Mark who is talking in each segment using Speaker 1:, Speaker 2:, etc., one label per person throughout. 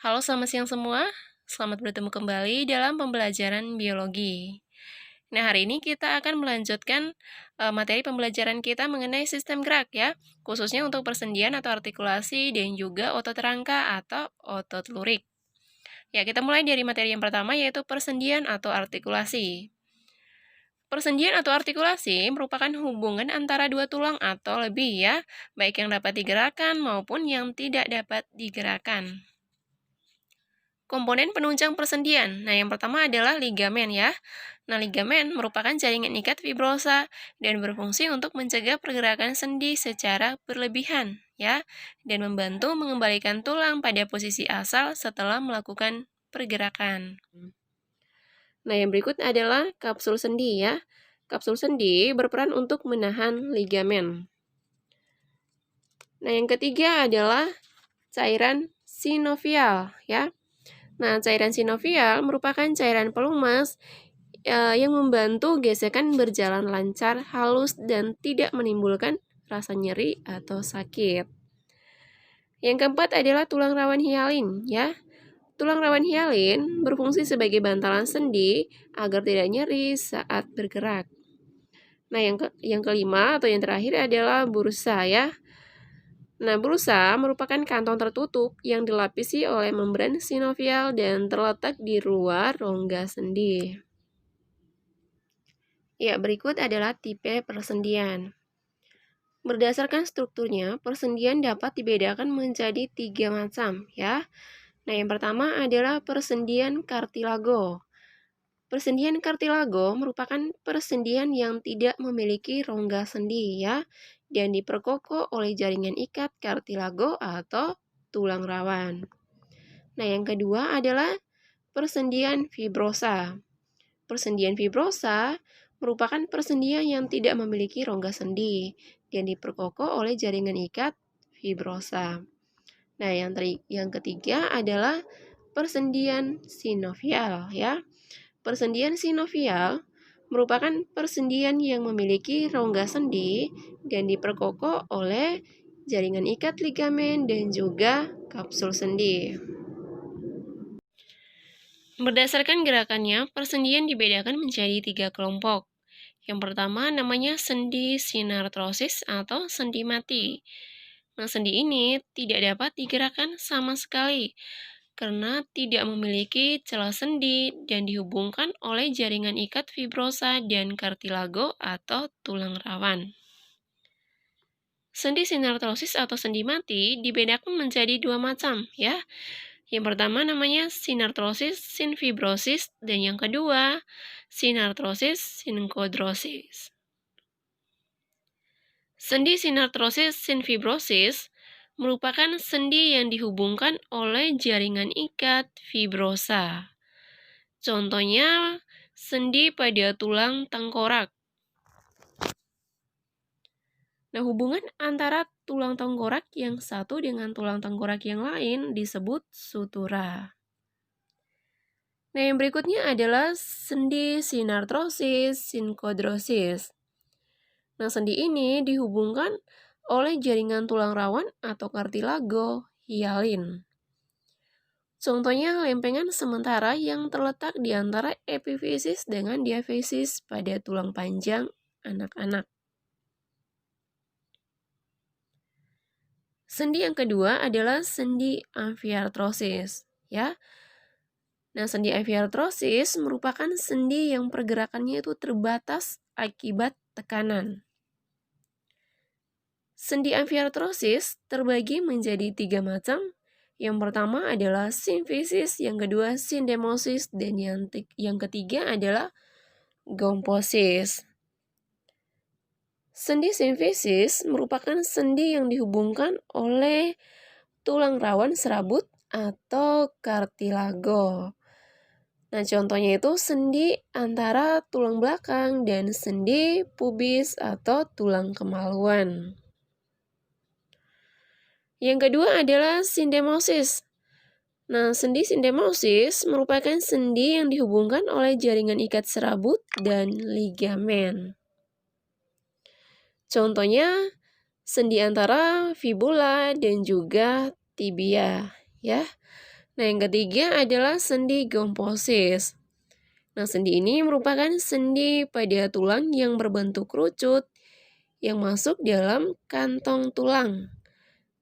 Speaker 1: Halo, selamat siang semua. Selamat bertemu kembali dalam pembelajaran biologi. Nah, hari ini kita akan melanjutkan materi pembelajaran kita mengenai sistem gerak ya, khususnya untuk persendian atau artikulasi dan juga otot rangka atau otot lurik. Ya, kita mulai dari materi yang pertama yaitu persendian atau artikulasi. Persendian atau artikulasi merupakan hubungan antara dua tulang atau lebih ya, baik yang dapat digerakkan maupun yang tidak dapat digerakkan. Komponen penunjang persendian. Nah, yang pertama adalah ligamen ya. Nah, ligamen merupakan jaringan ikat fibrosa dan berfungsi untuk mencegah pergerakan sendi secara berlebihan ya, dan membantu mengembalikan tulang pada posisi asal setelah melakukan pergerakan. Nah, yang berikut adalah kapsul sendi ya. Kapsul sendi berperan untuk menahan ligamen. Nah, yang ketiga adalah cairan sinovial ya. Nah, cairan sinovial merupakan cairan pelumas yang membantu gesekan berjalan lancar, halus, dan tidak menimbulkan rasa nyeri atau sakit. Yang keempat adalah tulang rawan hialin ya. Tulang rawan hialin berfungsi sebagai bantalan sendi agar tidak nyeri saat bergerak. Nah, yang kelima atau yang terakhir adalah bursa ya. Nah, bursa merupakan kantong tertutup yang dilapisi oleh membran sinovial dan terletak di luar rongga sendi. Ya, berikut adalah tipe persendian. Berdasarkan strukturnya, persendian dapat dibedakan menjadi 3 macam ya. Nah, yang pertama adalah persendian kartilago. Persendian kartilago merupakan persendian yang tidak memiliki rongga sendi ya, dan diperkokoh oleh jaringan ikat kartilago atau tulang rawan. Nah, yang kedua adalah persendian fibrosa. Persendian fibrosa merupakan persendian yang tidak memiliki rongga sendi dan diperkokoh oleh jaringan ikat fibrosa. Nah, yang ketiga adalah persendian sinovial ya. Persendian sinovial merupakan persendian yang memiliki rongga sendi dan diperkokoh oleh jaringan ikat ligamen dan juga kapsul sendi. Berdasarkan gerakannya, persendian dibedakan menjadi 3 kelompok. Yang pertama namanya sendi sinartrosis atau sendi mati. Nah, sendi ini tidak dapat digerakkan sama sekali karena tidak memiliki celah sendi dan dihubungkan oleh jaringan ikat fibrosa dan kartilago atau tulang rawan. Sendi sinartrosis atau sendi mati dibedakan menjadi 2 macam ya. Yang pertama namanya sinartrosis sinfibrosis dan yang kedua sinartrosis sinkodrosis. Sendi sinartrosis sinfibrosis merupakan sendi yang dihubungkan oleh jaringan ikat fibrosa. Contohnya sendi pada tulang tengkorak. Nah, hubungan antara tulang tengkorak yang satu dengan tulang tengkorak yang lain disebut sutura. Nah, yang berikutnya adalah sendi sinartrosis sinkodrosis. Nah, sendi ini dihubungkan oleh jaringan tulang rawan atau kartilago hialin. Contohnya lempengan sementara yang terletak di antara epifisis dengan diafisis pada tulang panjang anak-anak. Sendi yang kedua adalah sendi amfiartrosis, ya. Nah, sendi amfiartrosis merupakan sendi yang pergerakannya itu terbatas akibat tekanan. Sendi amfiartrosis terbagi menjadi 3 macam. Yang pertama adalah simfisis, yang kedua sindemosis, dan yang ketiga adalah gomposis. Sendi simfisis merupakan sendi yang dihubungkan oleh tulang rawan serabut atau kartilago. Nah, contohnya itu sendi antara tulang belakang dan sendi pubis atau tulang kemaluan. Yang kedua adalah sindemosis. Nah, sendi sindemosis merupakan sendi yang dihubungkan oleh jaringan ikat serabut dan ligamen. Contohnya sendi antara fibula dan juga tibia, ya. Nah, yang ketiga adalah sendi gomposis. Nah, sendi ini merupakan sendi pada tulang yang berbentuk kerucut yang masuk dalam kantong tulang.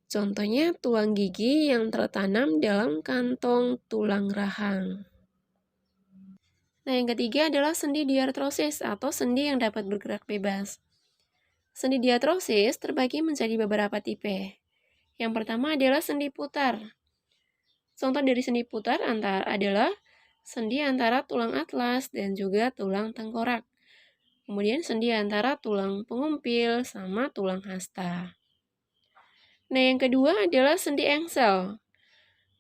Speaker 1: Contohnya tulang gigi yang tertanam dalam kantong tulang rahang. Nah, yang ketiga adalah sendi diartrosis atau sendi yang dapat bergerak bebas. Sendi diartrosis terbagi menjadi beberapa tipe. Yang pertama adalah sendi putar. Contoh dari sendi putar adalah sendi antara tulang atlas dan juga tulang tengkorak. Kemudian sendi antara tulang pengumpil sama tulang hasta. Nah, yang kedua adalah sendi engsel.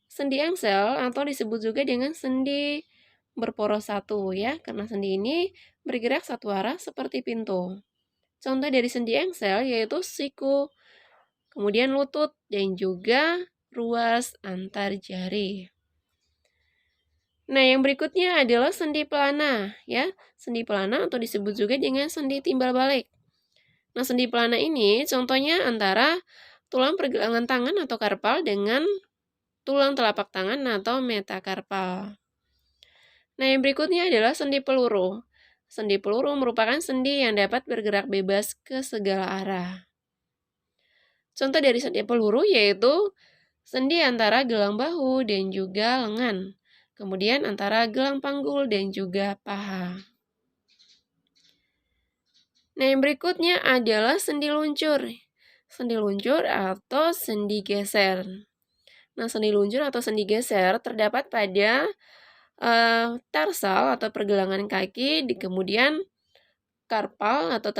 Speaker 1: Sendi engsel atau disebut juga dengan sendi berporos satu ya, karena sendi ini bergerak satu arah seperti pintu. Contoh dari sendi engsel yaitu siku, kemudian lutut, dan juga ruas antar jari. Nah, yang berikutnya adalah sendi pelana ya. Sendi pelana atau disebut juga dengan sendi timbal balik. Nah, sendi pelana ini contohnya antara tulang pergelangan tangan atau karpal dengan tulang telapak tangan atau metakarpal. Nah, yang berikutnya adalah sendi peluru. Sendi peluru merupakan sendi yang dapat bergerak bebas ke segala arah. Contoh dari sendi peluru yaitu sendi antara gelang bahu dan juga lengan. Kemudian antara gelang panggul dan juga paha. Nah, yang berikutnya adalah sendi luncur. Sendi luncur atau sendi geser. Nah, sendi luncur atau sendi geser terdapat pada tarsal atau pergelangan kaki, kemudian karpal atau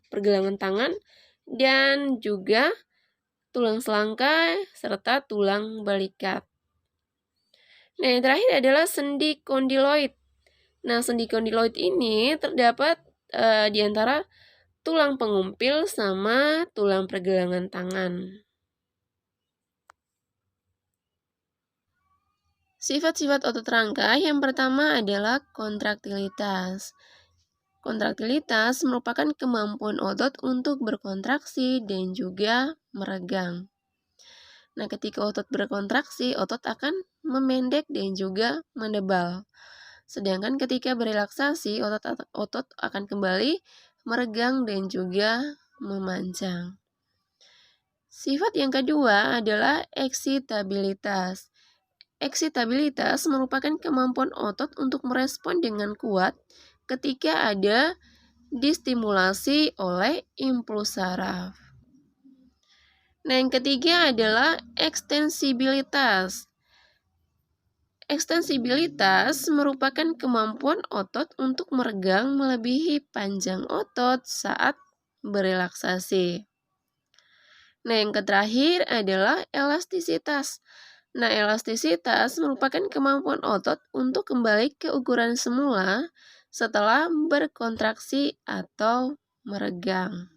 Speaker 1: pergelangan tangan, dan juga tulang selangka serta tulang balikat. Nah, yang terakhir adalah sendi kondiloid. Nah, sendi kondiloid ini terdapat di antara tulang pengumpil sama tulang pergelangan tangan. Sifat-sifat otot rangka yang pertama adalah kontraktilitas. Kontraktilitas merupakan kemampuan otot untuk berkontraksi dan juga meregang. Nah, ketika otot berkontraksi, otot akan memendek dan juga menebal. Sedangkan ketika berelaksasi, otot akan kembali meregang dan juga memanjang. Sifat yang kedua adalah eksitabilitas. Eksitabilitas merupakan kemampuan otot untuk merespon dengan kuat ketika ada distimulasi oleh impuls saraf. Nah, yang ketiga adalah ekstensibilitas. Ekstensibilitas merupakan kemampuan otot untuk meregang melebihi panjang otot saat berelaksasi. Nah, yang terakhir adalah elastisitas. Nah, elastisitas merupakan kemampuan otot untuk kembali ke ukuran semula setelah berkontraksi atau meregang.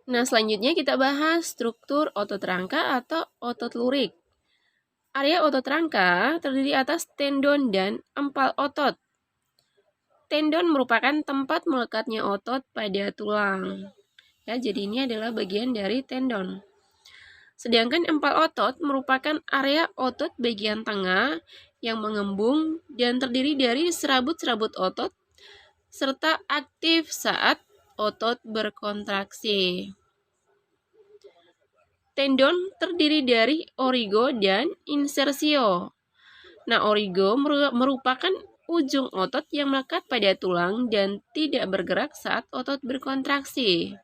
Speaker 1: Nah, selanjutnya kita bahas struktur otot rangka atau otot lurik. Area otot rangka terdiri atas tendon dan empal otot. Tendon merupakan tempat melekatnya otot pada tulang. Ya, jadi ini adalah bagian dari tendon. Sedangkan empal otot merupakan area otot bagian tengah yang mengembung dan terdiri dari serabut-serabut otot serta aktif saat otot berkontraksi. Tendon terdiri dari origo dan insersio. Nah, origo merupakan ujung otot yang melekat pada tulang dan tidak bergerak saat otot berkontraksi.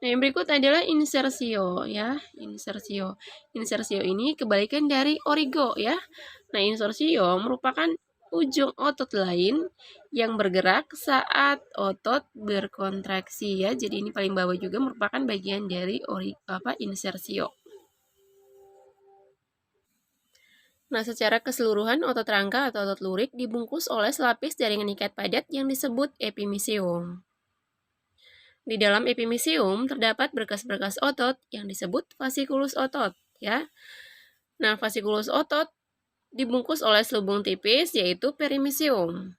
Speaker 1: Nah, yang berikut adalah insersio ya, insersio. Insersio ini kebalikan dari origo ya. Nah, insersio merupakan ujung otot lain yang bergerak saat otot berkontraksi ya. Jadi ini paling bawah juga merupakan bagian dari insersio. Nah, secara keseluruhan otot rangka atau otot lurik dibungkus oleh selapis jaringan ikat padat yang disebut epimisium. Di dalam epimisium terdapat berkas-berkas otot yang disebut fasikulus otot ya. Nah, fasikulus otot dibungkus oleh selubung tipis yaitu perimisium.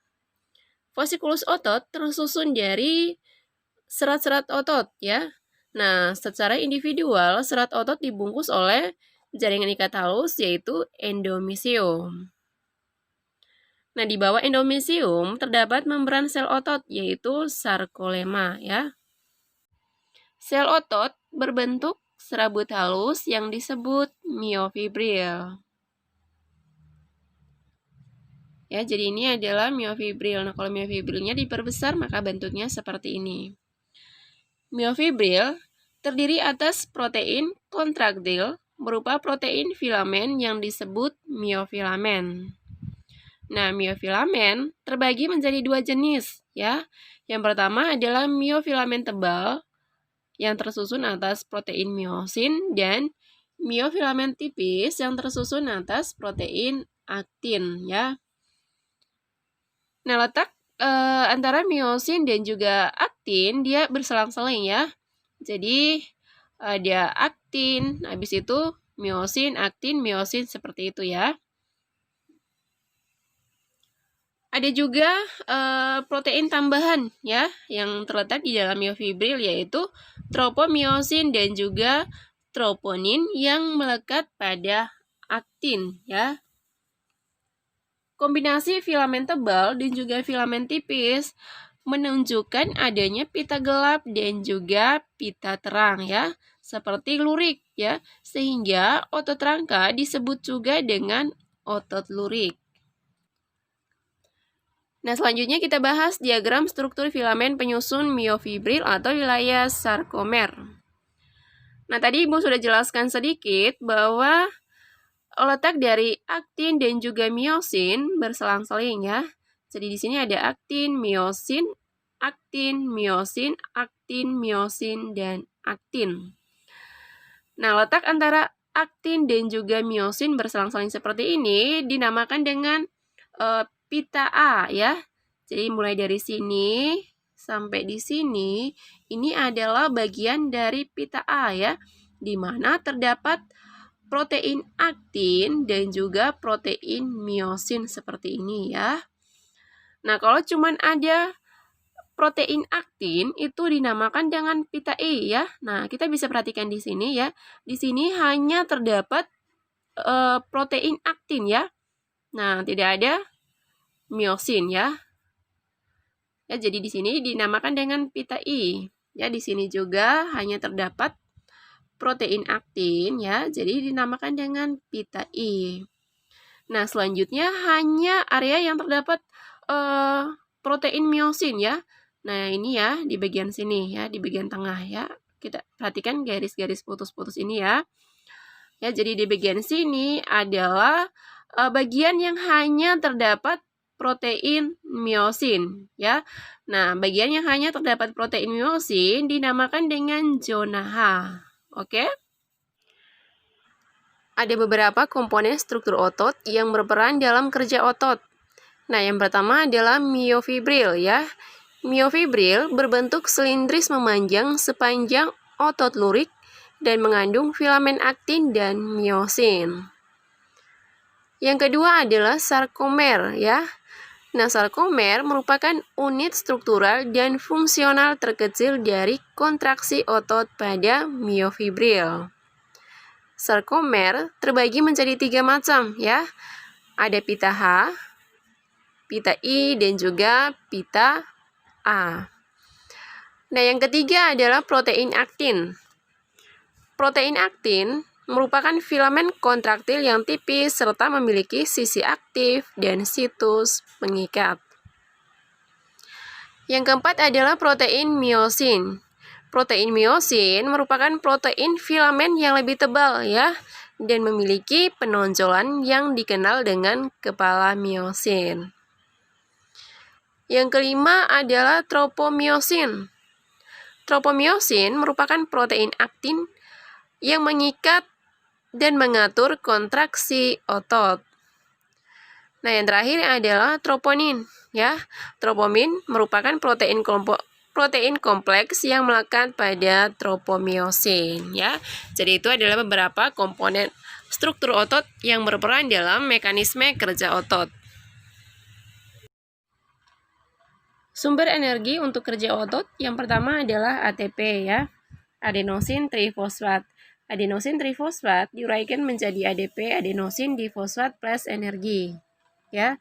Speaker 1: Fasikulus otot tersusun dari serat-serat otot ya. Nah, secara individual, serat otot dibungkus oleh jaringan ikat halus, yaitu endomysium. Nah, di bawah endomysium terdapat membran sel otot, yaitu sarkolema, ya. Sel otot berbentuk serabut halus yang disebut miofibril. Ya, jadi ini adalah miofibril. Nah, kalau miofibrilnya diperbesar, maka bentuknya seperti ini. Miofibril terdiri atas protein kontraktil berupa protein filamen yang disebut miofilamen. Nah, miofilamen terbagi menjadi dua jenis, ya. Yang pertama adalah miofilamen tebal yang tersusun atas protein miosin dan miofilamen tipis yang tersusun atas protein aktin, ya. Nah, letak antara miosin dan juga aktin dia berselang-seling, ya. Jadi ada aktin, habis itu miosin, aktin, miosin seperti itu, ya. Ada juga protein tambahan, ya, yang terletak di dalam miofibril, yaitu tropomiosin dan juga troponin yang melekat pada aktin, ya. Kombinasi filamen tebal dan juga filamen tipis menunjukkan adanya pita gelap dan juga pita terang, ya, seperti lurik, ya, sehingga otot rangka disebut juga dengan otot lurik. Nah, selanjutnya kita bahas diagram struktur filamen penyusun miofibril atau wilayah sarkomer. Nah, tadi Ibu sudah jelaskan sedikit bahwa letak dari aktin dan juga miosin berselang-seling, ya. Jadi di sini ada aktin, miosin, aktin, miosin, aktin, miosin, dan aktin. Nah, letak antara aktin dan juga miosin berselang-seling seperti ini dinamakan dengan pita A, ya. Jadi mulai dari sini sampai di sini, ini adalah bagian dari pita A, ya, di mana terdapat protein aktin dan juga protein miosin seperti ini, ya. Nah, kalau cuman ada protein aktin itu dinamakan dengan pita E, ya. Nah, kita bisa perhatikan di sini, ya. Di sini hanya terdapat protein aktin, ya. Nah, tidak ada miosin, ya. Ya, jadi di sini dinamakan dengan pita I. Ya, di sini juga hanya terdapat protein aktin, ya, jadi dinamakan dengan pita I. Nah, selanjutnya hanya area yang terdapat protein miosin, ya. Nah, ini ya di bagian sini, ya, di bagian tengah, ya. Kita perhatikan garis-garis putus-putus ini, ya. Ya, jadi di bagian sini adalah bagian yang hanya terdapat protein miosin, ya. Nah, bagian yang hanya terdapat protein miosin dinamakan dengan zona H. Oke? Ada beberapa komponen struktur otot yang berperan dalam kerja otot. Nah, yang pertama adalah miofibril, ya. Miofibril berbentuk silindris memanjang sepanjang otot lurik dan mengandung filamen aktin dan miosin. Yang kedua adalah sarkomer, ya. Nah, sarkomer merupakan unit struktural dan fungsional terkecil dari kontraksi otot pada miofibril. Sarkomer terbagi menjadi 3 macam, ya. Ada pita H, pita I, dan juga pita A. Nah, yang ketiga adalah protein aktin. Protein aktin merupakan filamen kontraktil yang tipis serta memiliki sisi aktif dan situs pengikat. Yang keempat adalah protein miosin. Protein miosin merupakan protein filamen yang lebih tebal, ya, dan memiliki penonjolan yang dikenal dengan kepala miosin. Yang kelima adalah tropomiosin. Tropomiosin merupakan protein aktin yang mengikat dan mengatur kontraksi otot. Nah, yang terakhir adalah troponin, ya. Troponin merupakan protein kompleks yang melekat pada tropomiosin, ya. Jadi itu adalah beberapa komponen struktur otot yang berperan dalam mekanisme kerja otot. Sumber energi untuk kerja otot yang pertama adalah ATP, ya. adenosin trifosfat. Adenosin trifosfat diuraikan menjadi ADP, adenosin difosfat plus energi. Ya.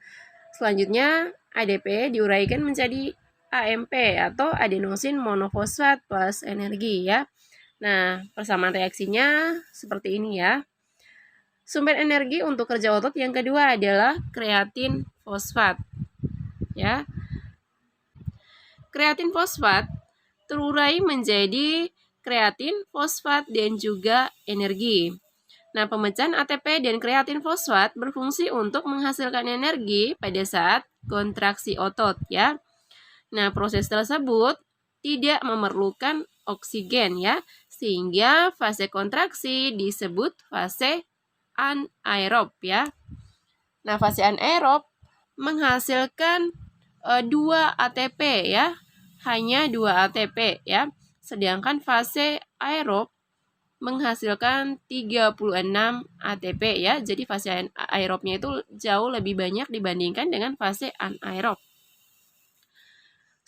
Speaker 1: Selanjutnya ADP diuraikan menjadi AMP atau adenosin monofosfat plus energi ya. Nah, persamaan reaksinya seperti ini ya. Sumber energi untuk kerja otot yang kedua adalah kreatin fosfat. Ya. Kreatin fosfat terurai menjadi kreatin, fosfat, dan juga energi. Nah, pemecahan ATP dan kreatin fosfat berfungsi untuk menghasilkan energi pada saat kontraksi otot ya. Nah, proses tersebut tidak memerlukan oksigen ya, sehingga fase kontraksi disebut fase anaerob ya. Nah, fase anaerob menghasilkan 2 ATP ya, hanya 2 ATP ya. Sedangkan fase aerob menghasilkan 36 ATP ya. Jadi fase aerobnya itu jauh lebih banyak dibandingkan dengan fase anaerob.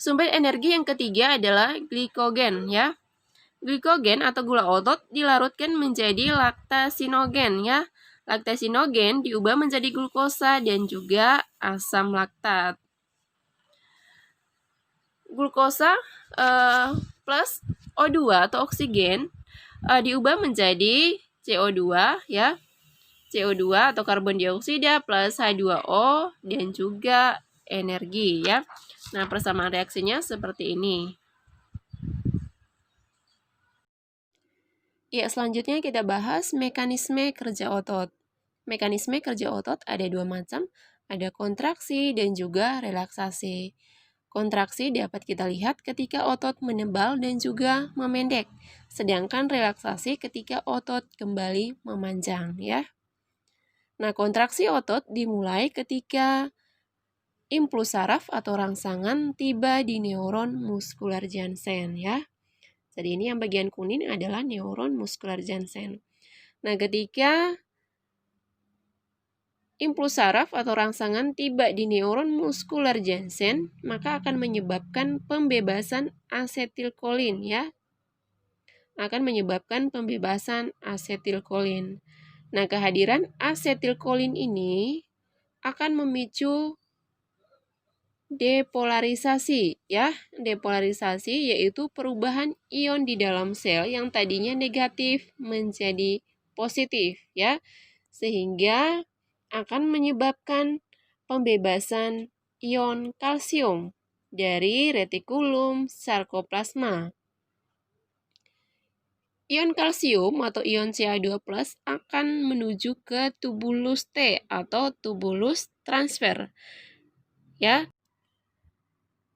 Speaker 1: Sumber energi yang ketiga adalah glikogen ya. Glikogen atau gula otot dilarutkan menjadi laktasinogen ya. Laktasinogen diubah menjadi glukosa dan juga asam laktat. Glukosa plus O2 atau oksigen diubah menjadi CO2 ya. CO2 atau karbon dioksida plus H2O dan juga energi ya. Nah, persamaan reaksinya seperti ini. Ya, selanjutnya kita bahas mekanisme kerja otot. Mekanisme kerja otot ada 2 macam, ada kontraksi dan juga relaksasi. Kontraksi dapat kita lihat ketika otot menebal dan juga memendek, sedangkan relaksasi ketika otot kembali memanjang ya. Nah, kontraksi otot dimulai ketika impuls saraf atau rangsangan tiba di neuron muskular Janssen ya. Jadi ini yang bagian kuning adalah neuron muskular Janssen. Nah, ketika impuls saraf atau rangsangan tiba di neuron muskular Janssen, maka akan menyebabkan pembebasan asetilkolin ya. Akan menyebabkan pembebasan asetilkolin. Nah, kehadiran asetilkolin ini akan memicu depolarisasi ya. Depolarisasi yaitu perubahan ion di dalam sel yang tadinya negatif menjadi positif ya. Sehingga akan menyebabkan pembebasan ion kalsium dari retikulum sarkoplasma. Ion kalsium atau ion Ca2+ akan menuju ke tubulus T atau tubulus transfer. Ya.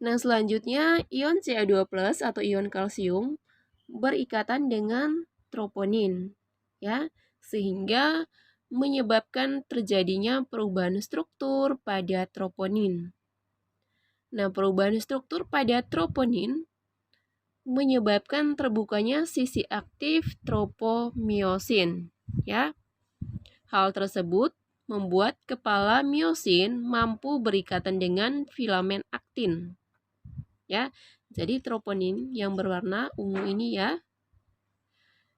Speaker 1: Nah, selanjutnya ion Ca2+ atau ion kalsium berikatan dengan troponin ya, sehingga menyebabkan terjadinya perubahan struktur pada troponin. Nah, perubahan struktur pada troponin menyebabkan terbukanya sisi aktif tropomiosin ya. Hal tersebut membuat kepala miosin mampu berikatan dengan filamen aktin. Ya. Jadi troponin yang berwarna ungu ini ya.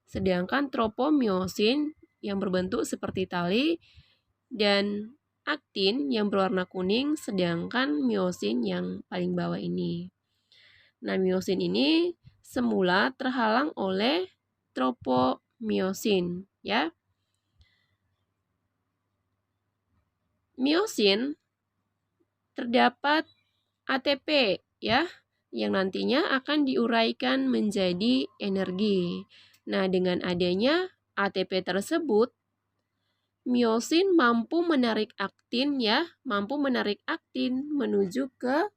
Speaker 1: Sedangkan tropomiosin yang berbentuk seperti tali dan aktin yang berwarna kuning, sedangkan miosin yang paling bawah ini. Nah, miosin ini semula terhalang oleh tropomiosin ya. Miosin terdapat ATP ya, yang nantinya akan diuraikan menjadi energi. Nah, dengan adanya ATP tersebut, miosin mampu menarik aktin ya, mampu menarik aktin menuju ke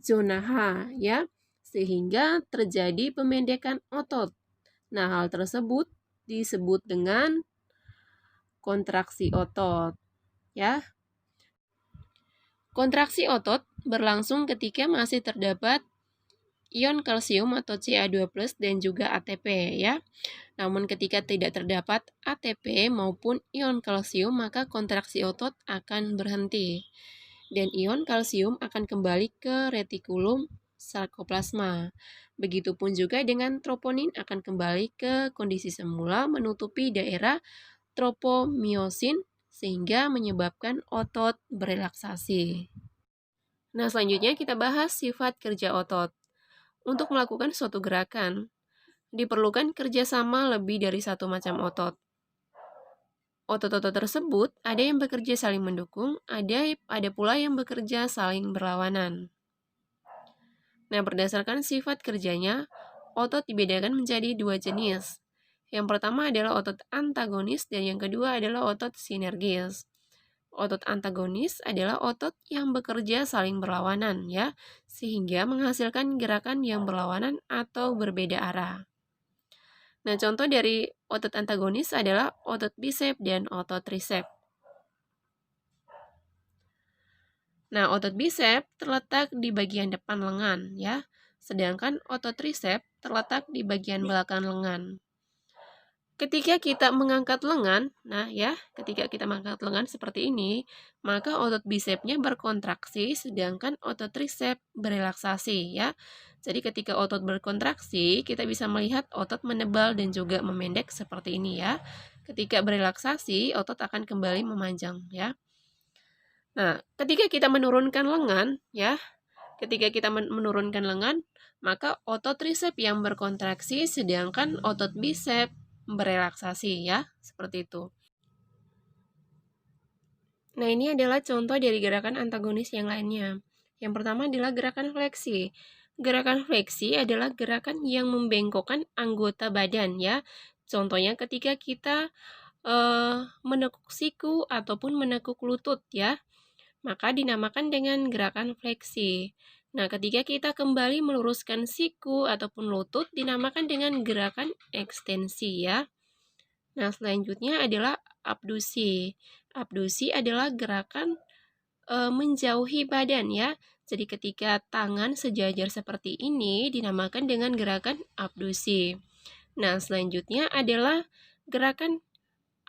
Speaker 1: zona H ya, sehingga terjadi pemendekan otot. Nah, hal tersebut disebut dengan kontraksi otot ya. Kontraksi otot berlangsung ketika masih terdapat ion kalsium atau Ca2+ dan juga ATP ya. Namun ketika tidak terdapat ATP maupun ion kalsium, maka kontraksi otot akan berhenti. Dan ion kalsium akan kembali ke retikulum sarkoplasma. Begitupun juga dengan troponin akan kembali ke kondisi semula menutupi daerah tropomiosin sehingga menyebabkan otot berelaksasi. Nah, selanjutnya kita bahas sifat kerja otot. Untuk melakukan suatu gerakan, diperlukan kerjasama lebih dari satu macam otot. Otot-otot tersebut ada yang bekerja saling mendukung, ada pula yang bekerja saling berlawanan. Nah, berdasarkan sifat kerjanya, otot dibedakan menjadi dua jenis. Yang pertama adalah otot antagonis dan yang kedua adalah otot sinergis. Otot antagonis adalah otot yang bekerja saling berlawanan ya, sehingga menghasilkan gerakan yang berlawanan atau berbeda arah. Nah, contoh dari otot antagonis adalah otot bisep dan otot tricep. Nah, otot bisep terletak di bagian depan lengan ya, sedangkan otot tricep terletak di bagian belakang lengan. Ketika kita mengangkat lengan, ketika kita mengangkat lengan seperti ini, maka otot bisepnya berkontraksi sedangkan otot tricep berelaksasi ya. Jadi ketika otot berkontraksi, kita bisa melihat otot menebal dan juga memendek seperti ini ya. Ketika berelaksasi, otot akan kembali memanjang ya. Nah, ketika kita menurunkan lengan ya, menurunkan lengan, maka otot tricep yang berkontraksi sedangkan otot bisep berelaksasi ya, seperti itu. Nah, ini adalah contoh dari gerakan antagonis yang lainnya. Yang pertama adalah gerakan fleksi. Gerakan fleksi adalah gerakan yang membengkokkan anggota badan ya. Contohnya ketika kita menekuk siku ataupun menekuk lutut ya, maka dinamakan dengan gerakan fleksi. Nah, ketika kita kembali meluruskan siku ataupun lutut dinamakan dengan gerakan ekstensi ya. Nah, selanjutnya adalah abdusi. Abdusi adalah gerakan menjauhi badan ya. Jadi ketika tangan sejajar seperti ini dinamakan dengan gerakan abdusi. Nah, selanjutnya adalah gerakan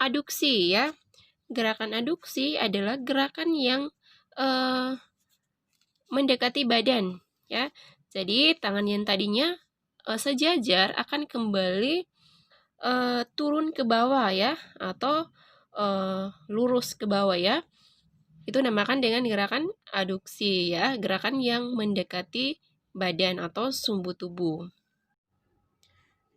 Speaker 1: aduksi ya. Gerakan aduksi adalah gerakan yang mendekati badan ya. Jadi tangan yang tadinya sejajar akan kembali turun ke bawah ya, atau lurus ke bawah ya. Itu namakan dengan gerakan aduksi ya, gerakan yang mendekati badan atau sumbu tubuh.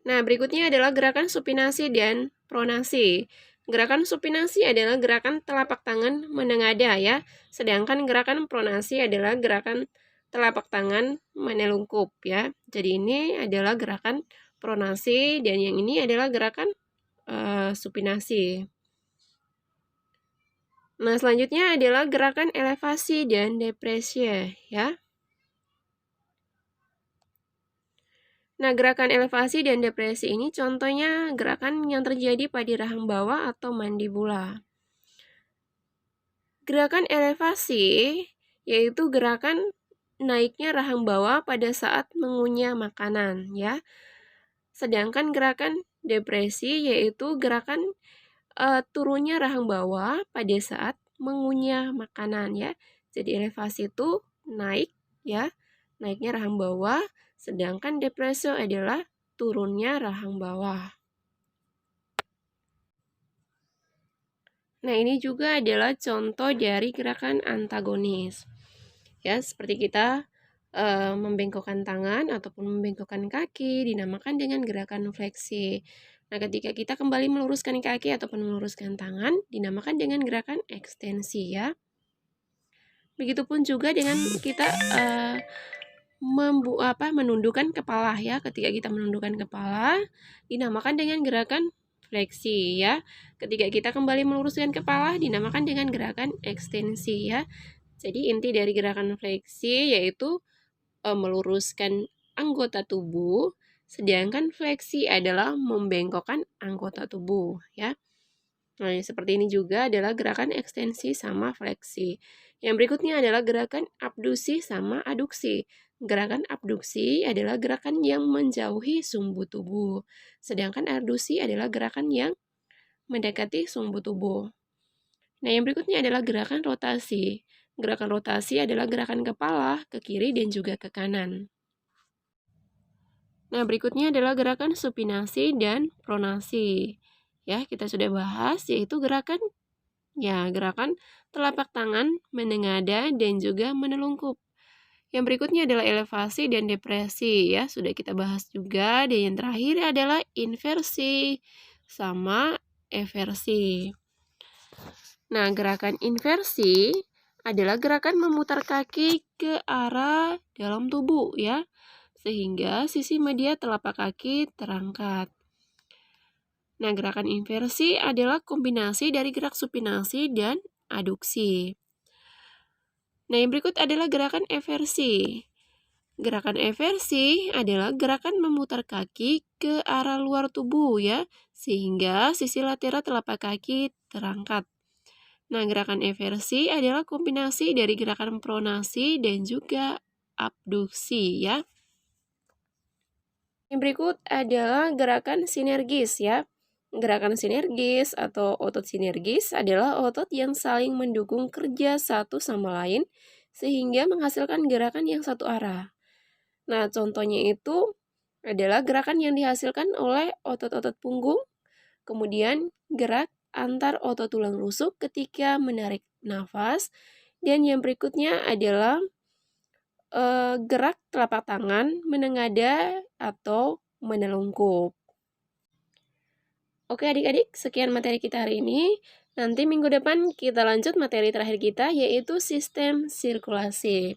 Speaker 1: Nah, berikutnya adalah gerakan supinasi dan pronasi. Gerakan supinasi adalah gerakan telapak tangan menengadah ya, sedangkan gerakan pronasi adalah gerakan telapak tangan menelungkup ya. Jadi ini adalah gerakan pronasi dan yang ini adalah gerakan supinasi. Nah, selanjutnya adalah gerakan elevasi dan depresi ya. Nah, gerakan elevasi dan depresi ini contohnya gerakan yang terjadi pada rahang bawah atau mandibula. Gerakan elevasi yaitu gerakan naiknya rahang bawah pada saat mengunyah makanan ya. Sedangkan gerakan depresi yaitu gerakan turunnya rahang bawah pada saat mengunyah makanan ya. Jadi elevasi itu naik ya, naiknya rahang bawah, sedangkan depreso adalah turunnya rahang bawah. Nah, ini juga adalah contoh dari gerakan antagonis. Ya, seperti kita membengkokkan tangan ataupun membengkokkan kaki dinamakan dengan gerakan fleksi. Nah, ketika kita kembali meluruskan kaki ataupun meluruskan tangan dinamakan dengan gerakan ekstensi ya. Begitupun juga dengan kita menundukkan kepala ya. Ketika kita menundukkan kepala dinamakan dengan gerakan fleksi ya. Ketika kita kembali meluruskan kepala dinamakan dengan gerakan ekstensi ya. Jadi inti dari gerakan fleksi yaitu meluruskan anggota tubuh, sedangkan fleksi adalah membengkokkan anggota tubuh ya. Nah, seperti ini juga adalah gerakan ekstensi sama fleksi. Yang berikutnya adalah gerakan abdusi sama aduksi. Gerakan abduksi adalah gerakan yang menjauhi sumbu tubuh, sedangkan aduksi adalah gerakan yang mendekati sumbu tubuh. Nah, yang berikutnya adalah gerakan rotasi. Gerakan rotasi adalah gerakan kepala ke kiri dan juga ke kanan. Nah, berikutnya adalah gerakan supinasi dan pronasi. Ya, kita sudah bahas yaitu gerakan telapak tangan, menengadah dan juga menelungkup. Yang berikutnya adalah elevasi dan depresi ya, sudah kita bahas juga. Dan yang terakhir adalah inversi sama eversi. Nah, gerakan inversi adalah gerakan memutar kaki ke arah dalam tubuh ya, sehingga sisi media telapak kaki terangkat. Nah, gerakan inversi adalah kombinasi dari gerak supinasi dan aduksi. Nah, yang berikut adalah gerakan eversi. Gerakan eversi adalah gerakan memutar kaki ke arah luar tubuh ya, sehingga sisi lateral telapak kaki terangkat. Nah, gerakan eversi adalah kombinasi dari gerakan pronasi dan juga abduksi ya. Yang berikut adalah gerakan sinergis ya. Gerakan sinergis atau otot sinergis adalah otot yang saling mendukung kerja satu sama lain sehingga menghasilkan gerakan yang satu arah. Nah, contohnya itu adalah gerakan yang dihasilkan oleh otot-otot punggung, kemudian gerak antar otot tulang rusuk ketika menarik nafas, dan yang berikutnya adalah gerak telapak tangan, menengadah atau menelungkup. Oke adik-adik, sekian materi kita hari ini. Nanti minggu depan kita lanjut materi terakhir kita yaitu sistem sirkulasi.